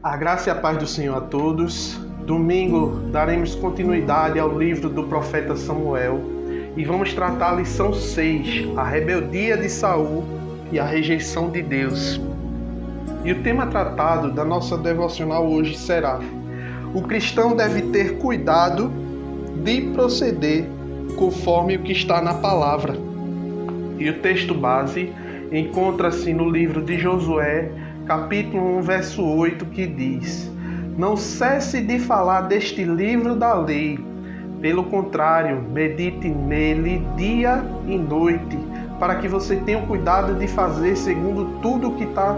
A graça e a paz do Senhor a todos. Domingo daremos continuidade ao livro do profeta Samuel e vamos tratar a lição 6, a rebeldia de Saul e a rejeição de Deus. E o tema tratado da nossa devocional hoje será: o cristão deve ter cuidado de proceder conforme o que está na palavra. E o texto base encontra-se no livro de Josué, capítulo 1, verso 8, que diz: não cesse de falar deste livro da lei, pelo contrário, medite nele dia e noite, para que você tenha o cuidado de fazer segundo tudo que está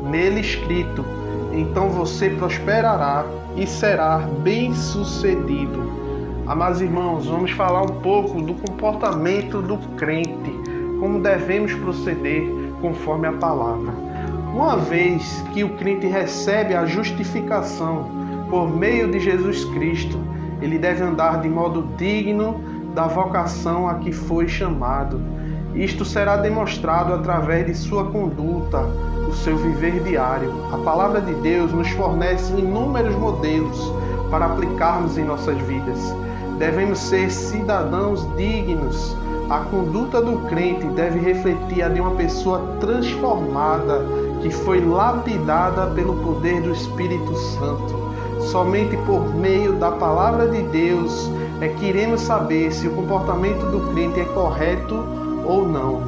nele escrito. Então você prosperará e será bem-sucedido. Amados irmãos, vamos falar um pouco do comportamento do crente, como devemos proceder conforme a palavra. Uma vez que o crente recebe a justificação por meio de Jesus Cristo, ele deve andar de modo digno da vocação a que foi chamado. Isto será demonstrado através de sua conduta, o seu viver diário. A palavra de Deus nos fornece inúmeros modelos para aplicarmos em nossas vidas. Devemos ser cidadãos dignos. A conduta do crente deve refletir a de uma pessoa transformada, que foi lapidada pelo poder do Espírito Santo. Somente por meio da palavra de Deus é que iremos saber se o comportamento do crente é correto ou não.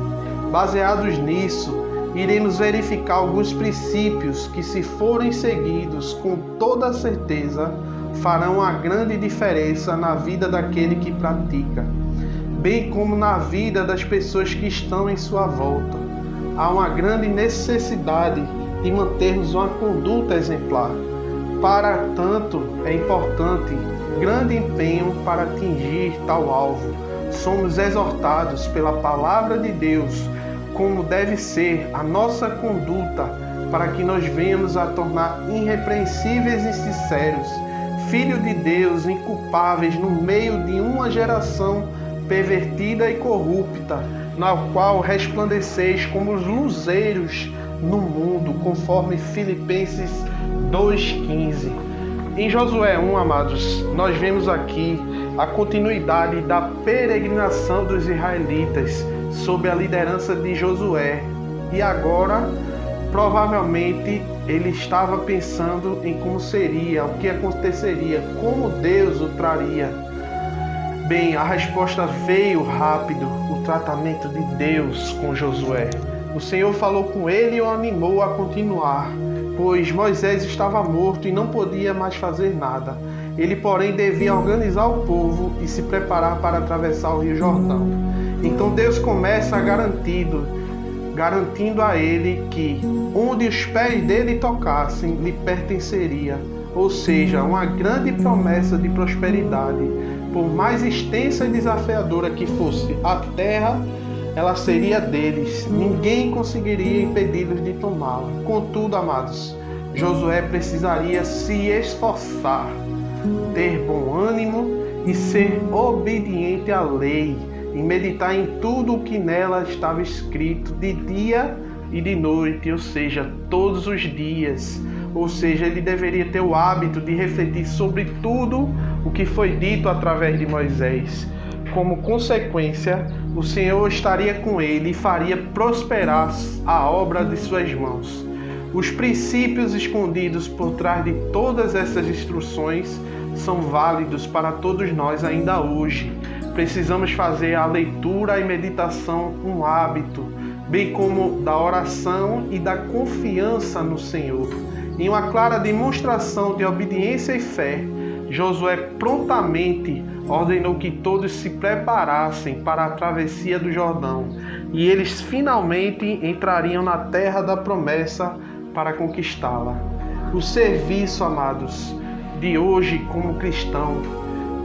Baseados nisso, iremos verificar alguns princípios que, se forem seguidos com toda certeza, farão uma grande diferença na vida daquele que pratica, bem como na vida das pessoas que estão em sua volta. Há uma grande necessidade de mantermos uma conduta exemplar. Para tanto, é importante grande empenho para atingir tal alvo. Somos exortados pela palavra de Deus como deve ser a nossa conduta, para que nós venhamos a tornar irrepreensíveis e sinceros, filhos de Deus inculpáveis no meio de uma geração pervertida e corrupta, na qual resplandeceis como os luzeiros no mundo, conforme Filipenses 2,15. Em Josué 1, amados, nós vemos aqui a continuidade da peregrinação dos israelitas sob a liderança de Josué. E agora, provavelmente, ele estava pensando em como seria, o que aconteceria, como Deus o traria. Bem, a resposta veio rápido: o tratamento de Deus com Josué. O Senhor falou com ele e o animou a continuar, pois Moisés estava morto e não podia mais fazer nada. Ele, porém, devia organizar o povo e se preparar para atravessar o Rio Jordão. Então Deus começa garantindo a ele que onde os pés dele tocassem lhe pertenceria, ou seja, uma grande promessa de prosperidade. Por mais extensa e desafiadora que fosse a terra, ela seria deles. Ninguém conseguiria impedi-los de tomá-la. Contudo, amados, Josué precisaria se esforçar, ter bom ânimo e ser obediente à lei, e meditar em tudo o que nela estava escrito, de dia e de noite, ou seja, todos os dias. Ou seja, ele deveria ter o hábito de refletir sobre tudo o que foi dito através de Moisés. Como consequência, o Senhor estaria com ele e faria prosperar a obra de suas mãos. Os princípios escondidos por trás de todas essas instruções são válidos para todos nós ainda hoje. Precisamos fazer a leitura e meditação um hábito, bem como da oração e da confiança no Senhor. Em uma clara demonstração de obediência e fé, Josué prontamente ordenou que todos se preparassem para a travessia do Jordão, e eles finalmente entrariam na terra da promessa para conquistá-la. O serviço, amados, de hoje como cristão,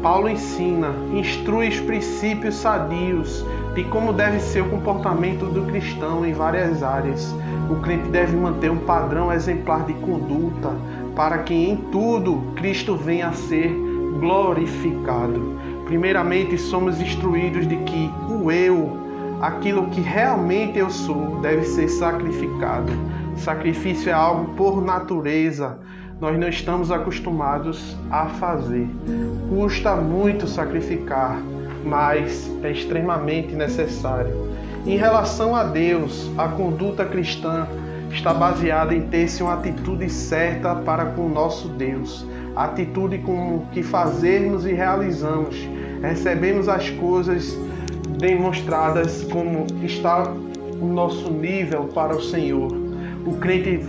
Paulo ensina, instrui os princípios sadios de como deve ser o comportamento do cristão em várias áreas. O crente deve manter um padrão exemplar de conduta, para que em tudo Cristo venha a ser glorificado. Primeiramente, somos instruídos de que o eu, aquilo que realmente eu sou, deve ser sacrificado. Sacrifício é algo por natureza, nós não estamos acostumados a fazer. Custa muito sacrificar, mas é extremamente necessário. Em relação a Deus, a conduta cristã está baseada em ter-se uma atitude certa para com o nosso Deus. A atitude com que fazemos e realizamos. Recebemos as coisas demonstradas como está o nosso nível para o Senhor. O crente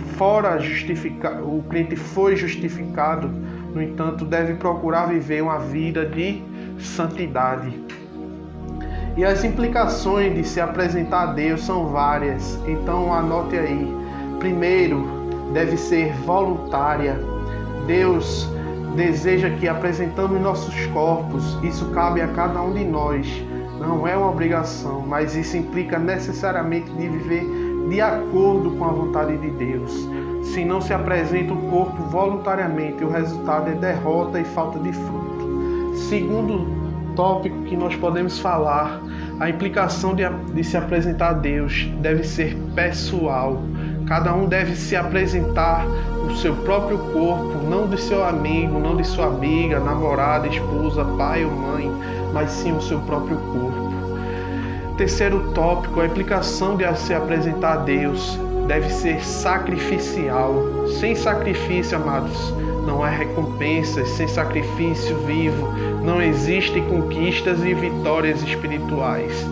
foi justificado, no entanto, deve procurar viver uma vida de santidade. E as implicações de se apresentar a Deus são várias, então anote aí. Primeiro, deve ser voluntária. Deus deseja que apresentamos nossos corpos, isso cabe a cada um de nós. Não é uma obrigação, mas isso implica necessariamente de viver de acordo com a vontade de Deus. Se não se apresenta o corpo voluntariamente, o resultado é derrota e falta de fruto. Segundo tópico que nós podemos falar, a implicação de se apresentar a Deus deve ser pessoal. Cada um deve se apresentar o seu próprio corpo, não de seu amigo, não de sua amiga, namorada, esposa, pai ou mãe, mas sim o seu próprio corpo. Terceiro tópico, a implicação de se apresentar a Deus deve ser sacrificial. Sem sacrifício, amados, não há recompensas. Sem sacrifício vivo, não existem conquistas e vitórias espirituais.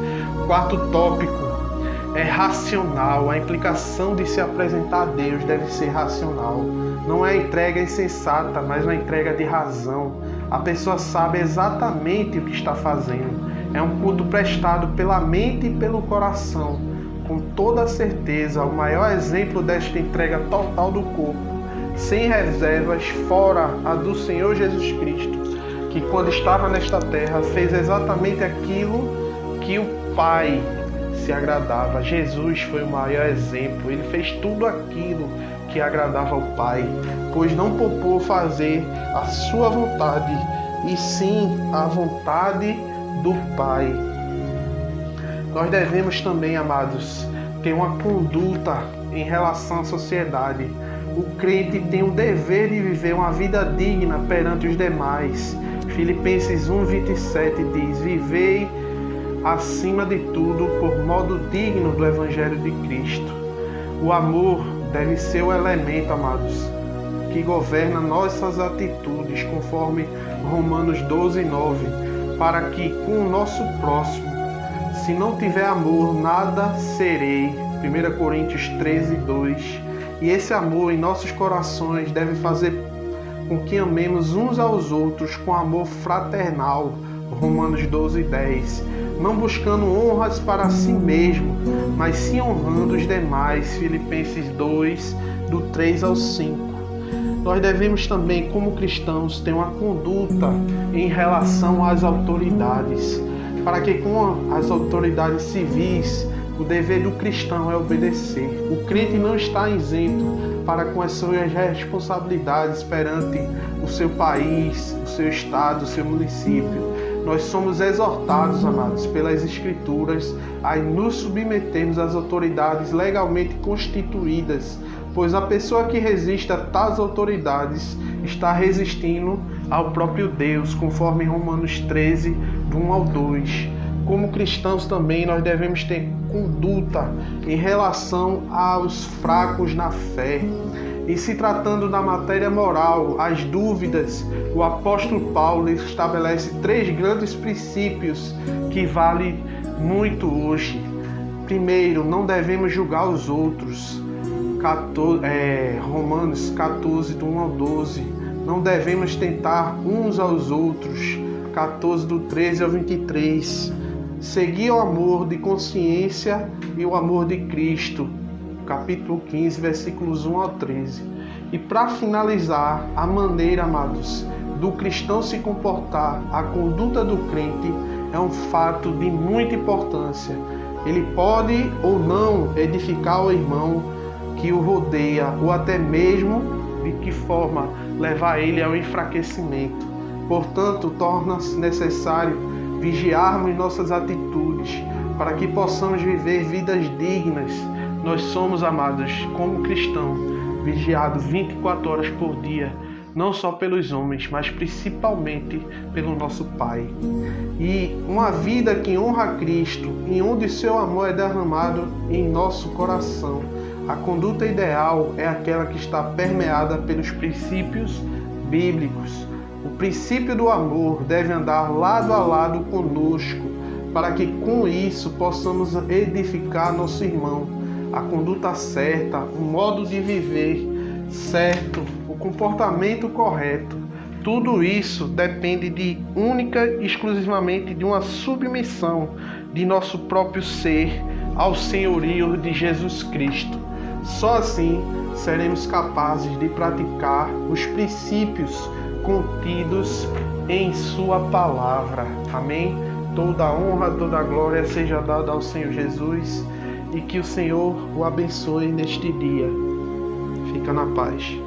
Quarto tópico, é racional. A implicação de se apresentar a Deus deve ser racional. Não é entrega insensata, mas uma entrega de razão. A pessoa sabe exatamente o que está fazendo. É um culto prestado pela mente e pelo coração. Com toda certeza, o maior exemplo desta entrega total do corpo, sem reservas, fora a do Senhor Jesus Cristo, que quando estava nesta terra fez exatamente aquilo que o Pai se agradava. Jesus foi o maior exemplo. Ele fez tudo aquilo que agradava ao Pai, pois não poupou fazer a sua vontade, e sim a vontade do Pai. Nós devemos também, amados, ter uma conduta em relação à sociedade. O crente tem o dever de viver uma vida digna perante os demais. Filipenses 1:27 diz: vivei acima de tudo por modo digno do Evangelho de Cristo. O amor deve ser o elemento, amados, que governa nossas atitudes, conforme Romanos 12:9, para que com o nosso próximo, se não tiver amor, nada serei. 1 Coríntios 13:2. E esse amor em nossos corações deve fazer com que amemos uns aos outros com amor fraternal. Romanos 12:10. Não buscando honras para si mesmo, mas sim honrando os demais. Filipenses 2, do 3 ao 5. Nós devemos também, como cristãos, ter uma conduta em relação às autoridades, para que com as autoridades civis, o dever do cristão é obedecer. O crente não está isento para com as suas responsabilidades perante o seu país, o seu estado, o seu município. Nós somos exortados, amados, pelas Escrituras a nos submetermos às autoridades legalmente constituídas, pois a pessoa que resiste a tais autoridades está resistindo ao próprio Deus, conforme Romanos 13, do 1 ao 2. Como cristãos também nós devemos ter conduta em relação aos fracos na fé. E se tratando da matéria moral, as dúvidas, o apóstolo Paulo estabelece 3 grandes princípios que valem muito hoje. Primeiro, não devemos julgar os outros. Romanos 14, do 1 ao 12. Não devemos tentar uns aos outros. 14, do 13 ao 23. Seguir o amor de consciência e o amor de Cristo. Capítulo 15, versículos 1 ao 13. E para finalizar, a maneira, amados, do cristão se comportar, a conduta do crente é um fato de muita importância. Ele pode ou não edificar o irmão que o rodeia, ou até mesmo de que forma levar ele ao enfraquecimento. Portanto, torna-se necessário vigiarmos nossas atitudes para que possamos viver vidas dignas Nós somos, amados, como cristãos, vigiados 24 horas por dia, não só pelos homens, mas principalmente pelo nosso Pai. E uma vida que honra a Cristo, em onde seu amor é derramado em nosso coração. A conduta ideal é aquela que está permeada pelos princípios bíblicos. O princípio do amor deve andar lado a lado conosco, para que com isso possamos edificar nosso irmão. A conduta certa, o modo de viver certo, o comportamento correto, tudo isso depende única e exclusivamente de uma submissão de nosso próprio ser ao senhorio de Jesus Cristo. Só assim seremos capazes de praticar os princípios contidos em sua palavra. Amém? Toda honra, toda glória seja dada ao Senhor Jesus e que o Senhor o abençoe neste dia. Fica na paz.